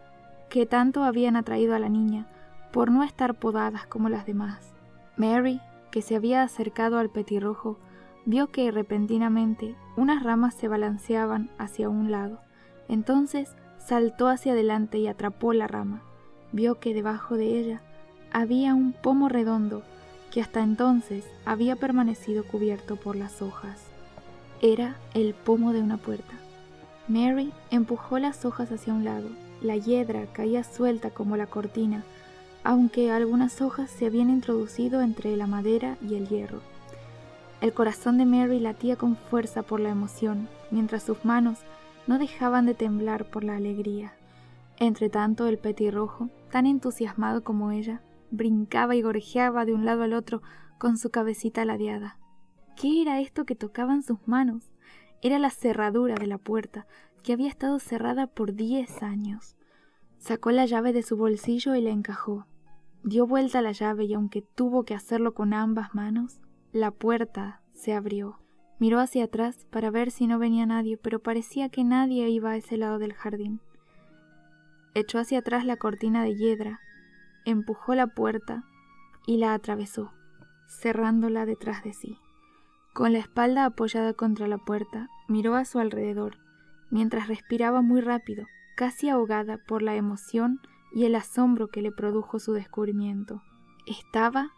A: que tanto habían atraído a la niña por no estar podadas como las demás. Mary, que se había acercado al petirrojo, vio que repentinamente unas ramas se balanceaban hacia un lado. Entonces saltó hacia adelante y atrapó la rama. Vio que debajo de ella había un pomo redondo que hasta entonces había permanecido cubierto por las hojas. Era el pomo de una puerta. Mary empujó las hojas hacia un lado. La hiedra caía suelta como la cortina, aunque algunas hojas se habían introducido entre la madera y el hierro. El corazón de Mary latía con fuerza por la emoción, mientras sus manos no dejaban de temblar por la alegría. Entretanto, el petirrojo, tan entusiasmado como ella, brincaba y gorjeaba de un lado al otro con su cabecita ladeada. ¿Qué era esto que tocaban sus manos? Era la cerradura de la puerta, que había estado cerrada por 10 años. Sacó la llave de su bolsillo y la encajó. Dio vuelta la llave y aunque tuvo que hacerlo con ambas manos, la puerta se abrió. Miró hacia atrás para ver si no venía nadie, pero parecía que nadie iba a ese lado del jardín. Echó hacia atrás la cortina de hiedra, empujó la puerta y la atravesó, cerrándola detrás de sí. Con la espalda apoyada contra la puerta, miró a su alrededor, mientras respiraba muy rápido, casi ahogada por la emoción y el asombro que le produjo su descubrimiento. Estaba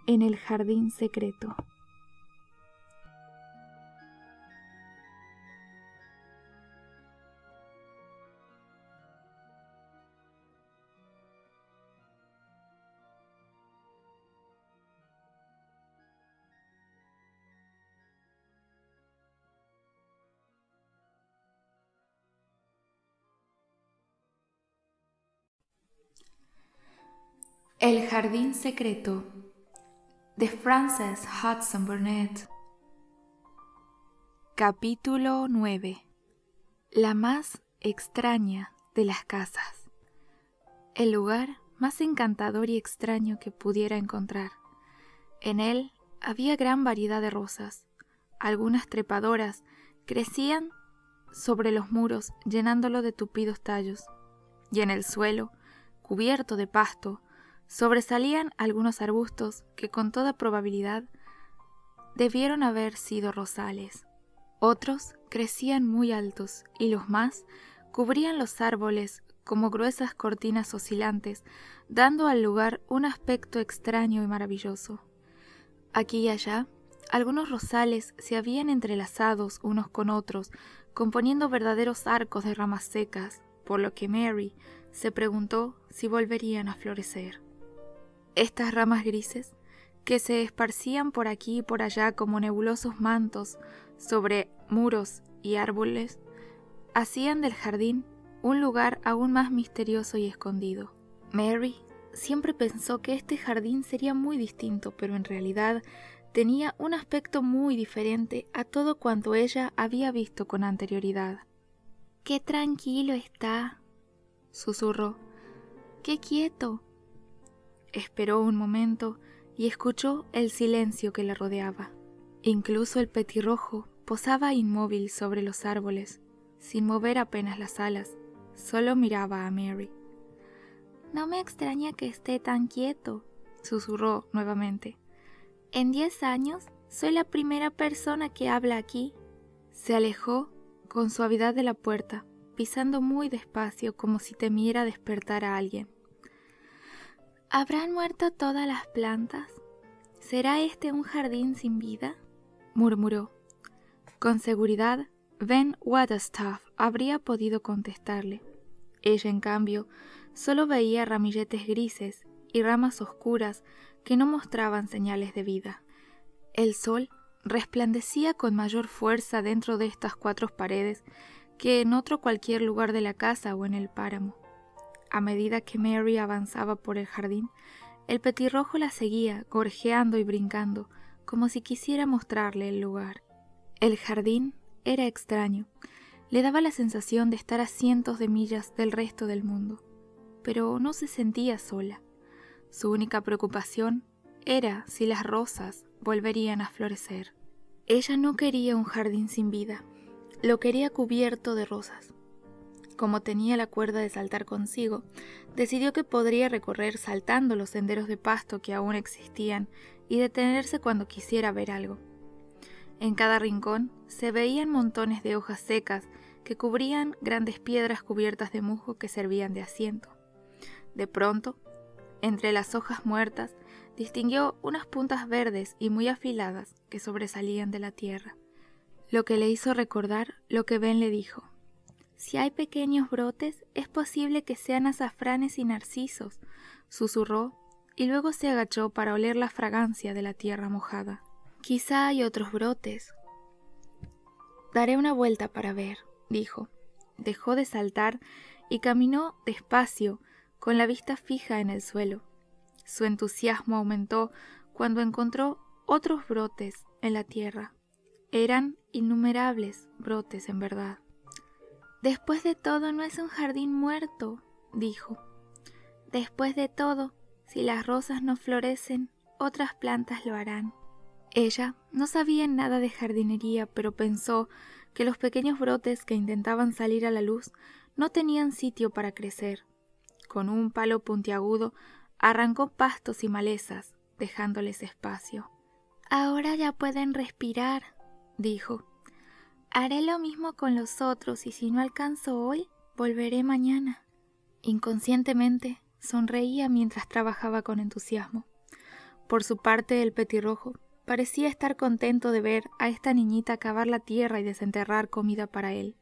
A: en el jardín secreto. El jardín secreto de Frances Hudson Burnett. Capítulo 9. La más extraña de las casas. El lugar más encantador y extraño que pudiera encontrar. En él había gran variedad de rosas. Algunas trepadoras crecían sobre los muros, llenándolo de tupidos tallos, y en el suelo, cubierto de pasto, sobresalían algunos arbustos que con toda probabilidad debieron haber sido rosales. Otros crecían muy altos y los más cubrían los árboles como gruesas cortinas oscilantes, dando al lugar un aspecto extraño y maravilloso. Aquí y allá, algunos rosales se habían entrelazados unos con otros, componiendo verdaderos arcos de ramas secas, por lo que Mary se preguntó si volverían a florecer. Estas ramas grises, que se esparcían por aquí y por allá como nebulosos mantos sobre muros y árboles, hacían del jardín un lugar aún más misterioso y escondido. Mary siempre pensó que este jardín sería muy distinto, pero en realidad tenía un aspecto muy diferente a todo cuanto ella había visto con anterioridad. «¡Qué tranquilo está!», susurró. «¡Qué quieto!». Esperó un momento y escuchó el silencio que la rodeaba. Incluso el petirrojo posaba inmóvil sobre los árboles, sin mover apenas las alas, solo miraba a Mary. «No me extraña que esté tan quieto», susurró nuevamente. «En 10 años soy la primera persona que habla aquí». Se alejó con suavidad de la puerta, pisando muy despacio como si temiera despertar a alguien. «¿Habrán muerto todas las plantas? ¿Será este un jardín sin vida?», murmuró. Con seguridad, Ben Waterstaff habría podido contestarle, Ella, en cambio, solo veía ramilletes grises y ramas oscuras que no mostraban señales de vida. El sol resplandecía con mayor fuerza dentro de estas 4 paredes que en otro cualquier lugar de la casa o en el páramo. A medida que Mary avanzaba por el jardín, el petirrojo la seguía, gorjeando y brincando, como si quisiera mostrarle el lugar. El jardín era extraño. Le daba la sensación de estar a cientos de millas del resto del mundo, pero no se sentía sola. Su única preocupación era si las rosas volverían a florecer. Ella no quería un jardín sin vida, lo quería cubierto de rosas. Como tenía la cuerda de saltar consigo, decidió que podría recorrer saltando los senderos de pasto que aún existían y detenerse cuando quisiera ver algo. En cada rincón se veían montones de hojas secas que cubrían grandes piedras cubiertas de musgo que servían de asiento. De pronto, entre las hojas muertas, distinguió unas puntas verdes y muy afiladas que sobresalían de la tierra, lo que le hizo recordar lo que Ben le dijo. «Si hay pequeños brotes, es posible que sean azafranes y narcisos», susurró, y luego se agachó para oler la fragancia de la tierra mojada. «Quizá hay otros brotes». «Daré una vuelta para ver», dijo. Dejó de saltar y caminó despacio, con la vista fija en el suelo. Su entusiasmo aumentó cuando encontró otros brotes en la tierra. Eran innumerables brotes en verdad. «Después de todo, no es un jardín muerto», dijo. «Después de todo, si las rosas no florecen, otras plantas lo harán». Ella no sabía nada de jardinería, pero pensó que los pequeños brotes que intentaban salir a la luz no tenían sitio para crecer. Con un palo puntiagudo arrancó pastos y malezas, dejándoles espacio. «Ahora ya pueden respirar», dijo. «Haré lo mismo con los otros y si no alcanzo hoy, volveré mañana». Inconscientemente sonreía mientras trabajaba con entusiasmo. Por su parte, el petirrojo parecía estar contento de ver a esta niñita cavar la tierra y desenterrar comida para él.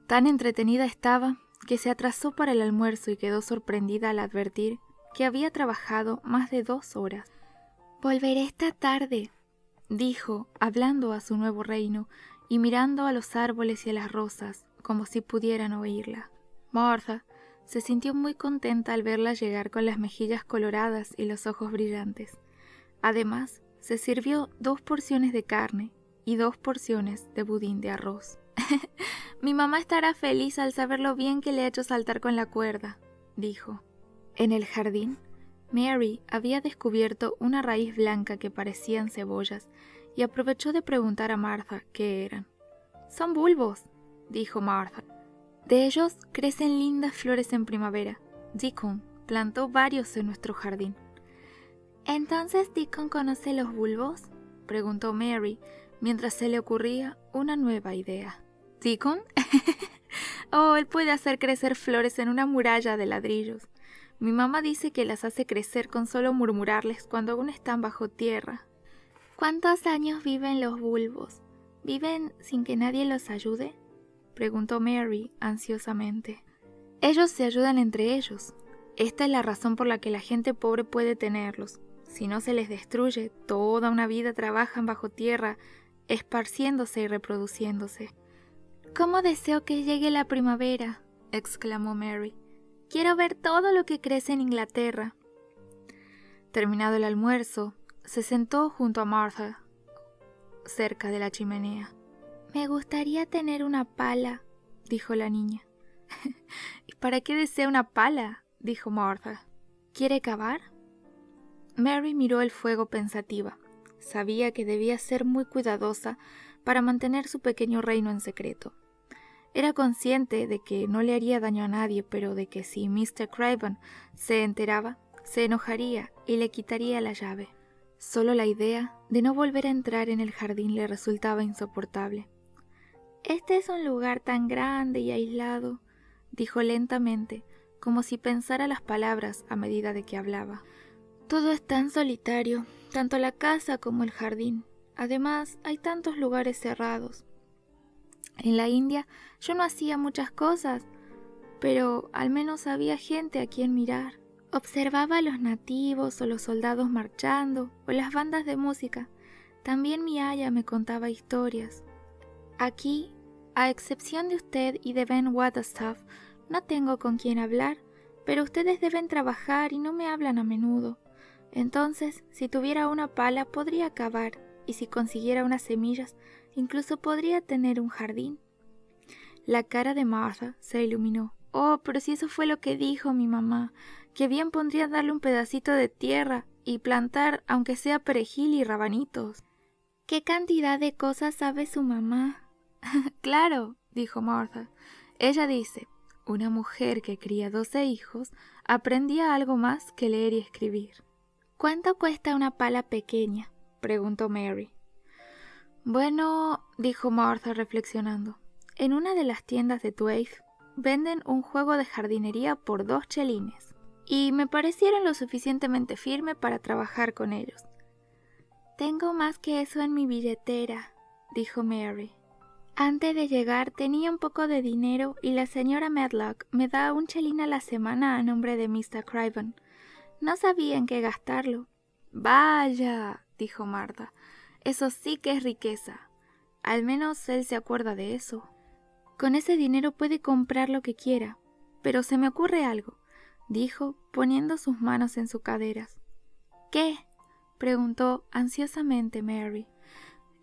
A: Tan entretenida estaba que se atrasó para el almuerzo y quedó sorprendida al advertir que había trabajado más de 2 horas. «Volveré esta tarde», dijo, hablando a su nuevo reino y mirando a los árboles y a las rosas como si pudieran oírla. Martha se sintió muy contenta al verla llegar con las mejillas coloradas y los ojos brillantes. Además, se sirvió 2 porciones de carne y 2 porciones de budín de arroz. «Mi mamá estará feliz al saber lo bien que le ha hecho saltar con la cuerda», dijo. En el jardín, Mary había descubierto una raíz blanca que parecían cebollas y aprovechó de preguntar a Martha qué eran. «Son bulbos», dijo Martha. «De ellos crecen lindas flores en primavera. Deacon plantó varios en nuestro jardín». «¿Entonces Deacon conoce los bulbos?», preguntó Mary, mientras se le ocurría una nueva idea. «¿Deacon? Oh, él puede hacer crecer flores en una muralla de ladrillos. Mi mamá dice que las hace crecer con solo murmurarles cuando aún están bajo tierra». «¿Cuántos años viven los bulbos? ¿Viven sin que nadie los ayude?», preguntó Mary ansiosamente. «Ellos se ayudan entre ellos. Esta es la razón por la que la gente pobre puede tenerlos. Si no se les destruye, toda una vida trabajan bajo tierra, esparciéndose y reproduciéndose». «¿Cómo deseo que llegue la primavera?», exclamó Mary. «Quiero ver todo lo que crece en Inglaterra». Terminado el almuerzo, se sentó junto a Martha, cerca de la chimenea. «Me gustaría tener una pala», dijo la niña. «¿Y para qué desea una pala?», dijo Martha. «¿Quiere cavar?». Mary miró el fuego pensativa. Sabía que debía ser muy cuidadosa para mantener su pequeño reino en secreto. Era consciente de que no le haría daño a nadie, pero de que si Mr. Craven se enteraba, se enojaría y le quitaría la llave. Solo la idea de no volver a entrar en el jardín le resultaba insoportable. «Este es un lugar tan grande y aislado», dijo lentamente, como si pensara las palabras a medida de que hablaba. «Todo es tan solitario, tanto la casa como el jardín. Además, hay tantos lugares cerrados. En la India yo no hacía muchas cosas. pero al menos había gente a quien mirar. Observaba a los nativos o los soldados marchando o las bandas de música. También mi aya me contaba historias. Aquí, a excepción de usted y de Ben Waterstaff, no tengo con quién hablar, pero ustedes deben trabajar y no me hablan a menudo. Entonces, si tuviera una pala podría cavar, y si consiguiera unas semillas, incluso podría tener un jardín. La cara de Martha se iluminó. Oh, pero si eso fue lo que dijo mi mamá, que bien pondría darle un pedacito de tierra y plantar aunque sea perejil y rabanitos. ¿Qué cantidad de cosas sabe su mamá? Claro, dijo Martha. Ella dice, una mujer que cría 12 hijos aprendía algo más que leer y escribir. ¿Cuánto cuesta una pala pequeña?, preguntó Mary. Bueno, dijo Martha reflexionando, en una de las tiendas de Twaith venden un juego de jardinería por 2 chelines, y me parecieron lo suficientemente firme para trabajar con ellos. Tengo más que eso en mi billetera, dijo Mary. Antes de llegar tenía un poco de dinero y la señora Medlock me da 1 chelín a la semana a nombre de Mr. Craven. No sabía en qué gastarlo. Vaya, dijo Martha, eso sí que es riqueza. Al menos él se acuerda de eso. Con ese dinero puede comprar lo que quiera, pero se me ocurre algo, dijo, poniendo sus manos en sus caderas. ¿Qué?, preguntó ansiosamente Mary.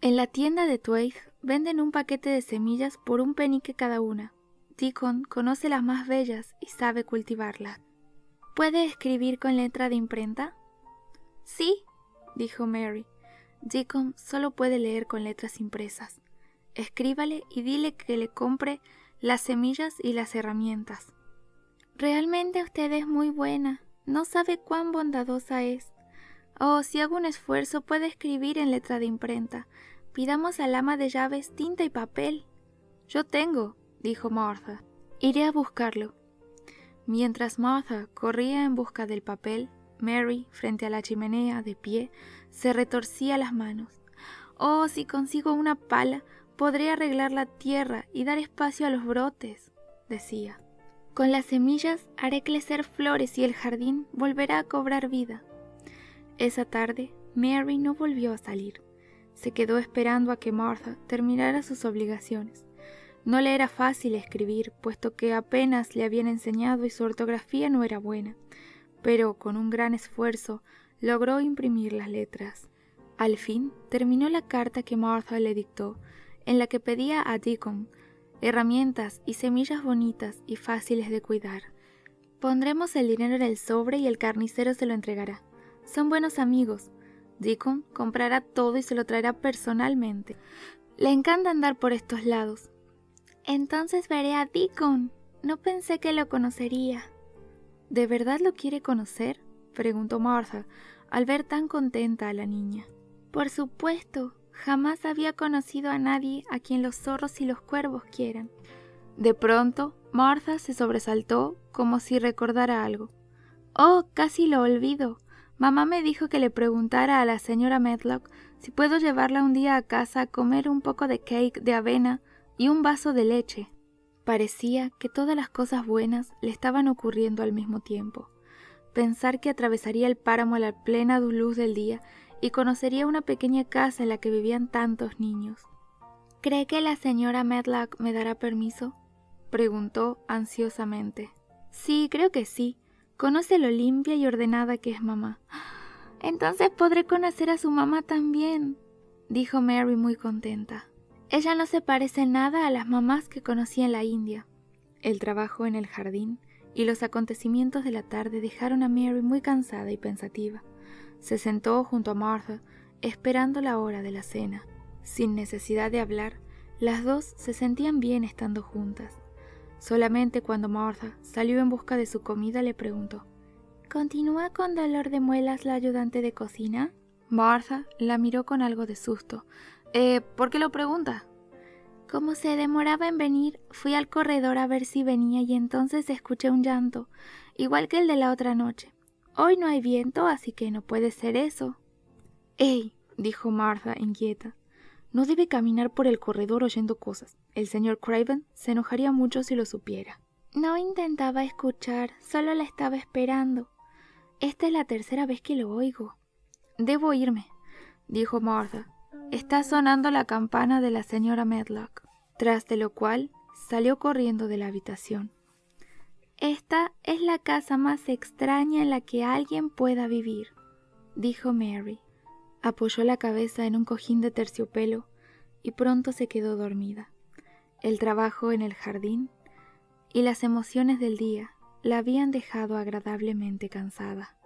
A: En la tienda de Twaith venden un paquete de semillas por 1 penique cada una. Deacon conoce las más bellas y sabe cultivarlas. ¿Puede escribir con letra de imprenta? Sí, dijo Mary. Deacon solo puede leer con letras impresas. Escríbale y dile que le compre las semillas y las herramientas. Realmente usted es muy buena. No sabe cuán bondadosa es. Oh, si hago un esfuerzo puede escribir en letra de imprenta. Pidamos al ama de llaves tinta y papel. Yo tengo, dijo Martha. Iré a buscarlo. Mientras Martha corría en busca del papel, Mary, frente a la chimenea, de pie, se retorcía las manos. Oh, si consigo una pala, podré arreglar la tierra y dar espacio a los brotes, decía. Con las semillas haré crecer flores y el jardín volverá a cobrar vida. Esa tarde, Mary no volvió a salir. Se quedó esperando a que Martha terminara sus obligaciones. No le era fácil escribir, puesto que apenas le habían enseñado y su ortografía no era buena, pero con un gran esfuerzo logró imprimir las letras. Al fin terminó la carta que Martha le dictó, en la que pedía a Deacon herramientas y semillas bonitas y fáciles de cuidar. Pondremos el dinero en el sobre y el carnicero se lo entregará. Son buenos amigos. Deacon comprará todo y se lo traerá personalmente. Le encanta andar por estos lados. Entonces veré a Deacon. No pensé que lo conocería. ¿De verdad lo quiere conocer?, preguntó Martha, al ver tan contenta a la niña. Por supuesto, jamás había conocido a nadie a quien los zorros y los cuervos quieran. De pronto, Martha se sobresaltó como si recordara algo. Oh, casi lo olvido. Mamá me dijo que le preguntara a la señora Medlock si puedo llevarla un día a casa a comer un poco de cake de avena y un vaso de leche. Parecía que todas las cosas buenas le estaban ocurriendo al mismo tiempo. Pensar que atravesaría el páramo a la plena luz del día y conocería una pequeña casa en la que vivían tantos niños. ¿Cree que la señora Medlock me dará permiso?, preguntó ansiosamente. Sí, creo que sí. Conoce lo limpia y ordenada que es mamá. Entonces podré conocer a su mamá también, dijo Mary muy contenta. Ella no se parece nada a las mamás que conocí en la India. El trabajo en el jardín y los acontecimientos de la tarde dejaron a Mary muy cansada y pensativa. Se sentó junto a Martha, esperando la hora de la cena. Sin necesidad de hablar, las dos se sentían bien estando juntas. Solamente cuando Martha salió en busca de su comida le preguntó: ¿Continúa con dolor de muelas la ayudante de cocina? Martha la miró con algo de susto. ¿Por qué lo pregunta? Como se demoraba en venir, fui al corredor a ver si venía y entonces escuché un llanto, igual que el de la otra noche. Hoy no hay viento, así que no puede ser eso. ¡Ey!, dijo Martha inquieta. No debe caminar por el corredor oyendo cosas. El señor Craven se enojaría mucho si lo supiera. No intentaba escuchar, solo la estaba esperando. Esta es la tercera vez que lo oigo. Debo irme, dijo Martha. Está sonando la campana de la señora Medlock. Tras de lo cual salió corriendo de la habitación. Esta es la casa más extraña en la que alguien pueda vivir, dijo Mary. Apoyó la cabeza en un cojín de terciopelo y pronto se quedó dormida. El trabajo en el jardín y las emociones del día la habían dejado agradablemente cansada.